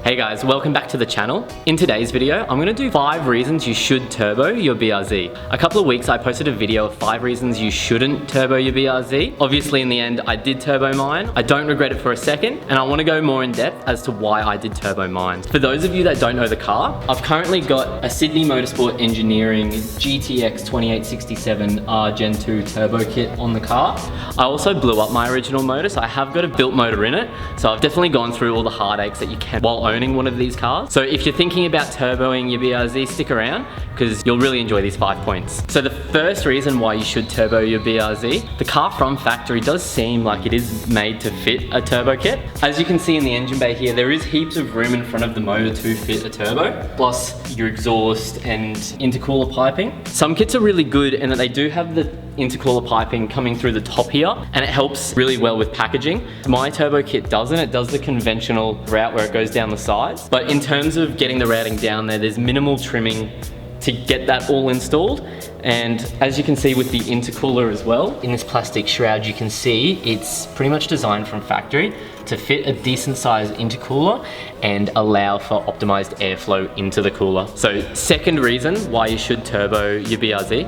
Hey guys, welcome back to the channel. In today's video, I'm gonna do 5 reasons you should turbo your BRZ. A couple of weeks I posted a video of 5 reasons you shouldn't turbo your BRZ. Obviously in the end, I did turbo mine. I don't regret it for a second, and I wanna go more in depth as to why I did turbo mine. For those of you that don't know the car, I've currently got a Sydney Motorsport Engineering GTX 2867R Gen 2 turbo kit on the car. I also blew up my original motor, so I have got a built motor in it. So I've definitely gone through all the heartaches that you can while owning one of these cars. So if you're thinking about turboing your BRZ, stick around because you'll really enjoy these 5 points. So the first reason why you should turbo your BRZ, the car from factory does seem like it is made to fit a turbo kit. As you can see in the engine bay here, there is heaps of room in front of the motor to fit a turbo, plus your exhaust and intercooler piping. Some kits are really good in that they do have the intercooler piping coming through the top here, and it helps really well with packaging. My turbo kit doesn't. It does the conventional route where it goes down the sides, but in terms of getting the routing down there's minimal trimming to get that all installed. And as you can see with the intercooler as well, in this plastic shroud, you can see it's pretty much designed from factory to fit a decent sized intercooler and allow for optimized airflow into the cooler. So second reason why you should turbo your BRZ.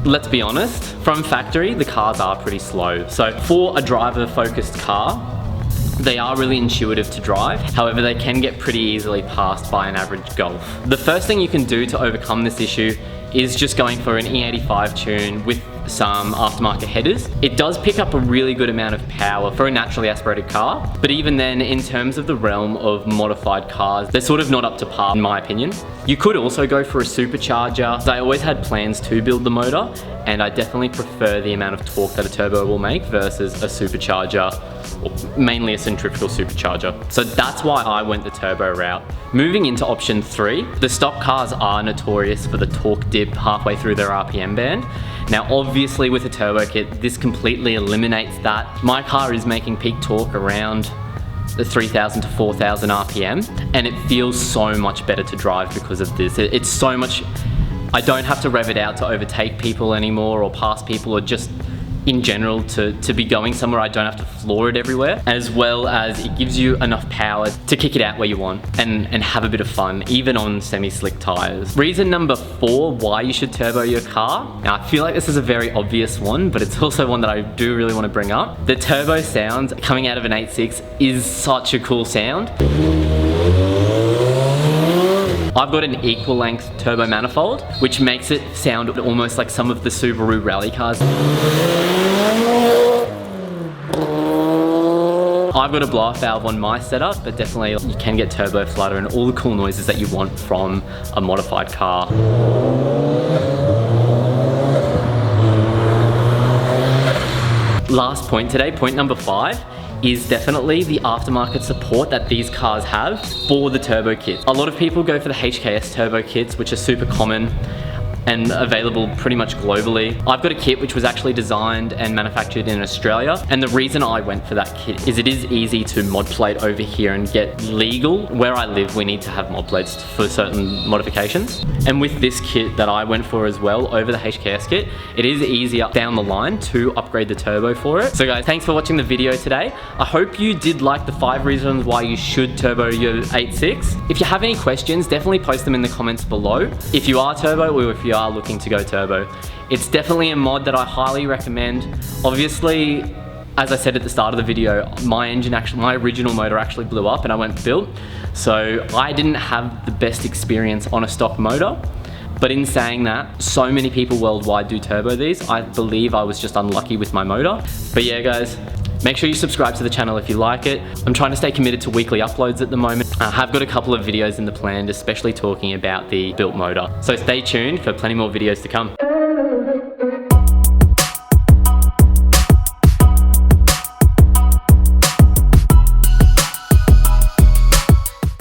Let's be honest, from factory, the cars are pretty slow. So for a driver-focused car, they are really intuitive to drive. However, they can get pretty easily passed by an average Golf. The first thing you can do to overcome this issue is just going for an E85 tune with some aftermarket headers. It does pick up a really good amount of power for a naturally aspirated car, but even then, in terms of the realm of modified cars, they're sort of not up to par in my opinion. You could also go for a supercharger. I always had plans to build the motor, and I definitely prefer the amount of torque that a turbo will make versus a supercharger, or mainly a centrifugal supercharger. So that's why I went the turbo route. Moving into option 3, the stock cars are notorious for the torque dip halfway through their RPM band. Now obviously with a turbo kit, this completely eliminates that. My car is making peak torque around the 3,000 to 4,000 RPM, and it feels so much better to drive because of this. It's so much, I don't have to rev it out to overtake people anymore or pass people, or just in general to be going somewhere. I don't have to floor it everywhere, as well as it gives you enough power to kick it out where you want and have a bit of fun, even on semi-slick tires. Reason number 4 why you should turbo your car. Now I feel like this is a very obvious one, but it's also one that I do really want to bring up. The turbo sound coming out of an 8.6 is such a cool sound. I've got an equal length turbo manifold, which makes it sound almost like some of the Subaru rally cars. I've got a blow-off valve on my setup, but definitely you can get turbo flutter and all the cool noises that you want from a modified car. Last point today, point number 5, is definitely the aftermarket support that these cars have for the turbo kits. A lot of people go for the HKS turbo kits, which are super common and available pretty much globally. I've got a kit which was actually designed and manufactured in Australia, and the reason I went for that kit is it is easy to mod plate over here and get legal. Where I live, we need to have mod plates for certain modifications. And with this kit that I went for as well, over the HKS kit, it is easier down the line to upgrade the turbo for it. So guys, thanks for watching the video today. I hope you did like the 5 reasons why you should turbo your 8.6. If you have any questions, definitely post them in the comments below. If you are turbo, or if you are looking to go turbo, it's definitely a mod that I highly recommend. Obviously, as I said at the start of the video, my original motor actually blew up and I went built, so I didn't have the best experience on a stock motor. But in saying that, so many people worldwide do turbo these. I believe I was just unlucky with my motor. But yeah guys, make sure you subscribe to the channel if you like it. I'm trying to stay committed to weekly uploads at the moment. I have got a couple of videos in the plan, especially talking about the built motor. So stay tuned for plenty more videos to come.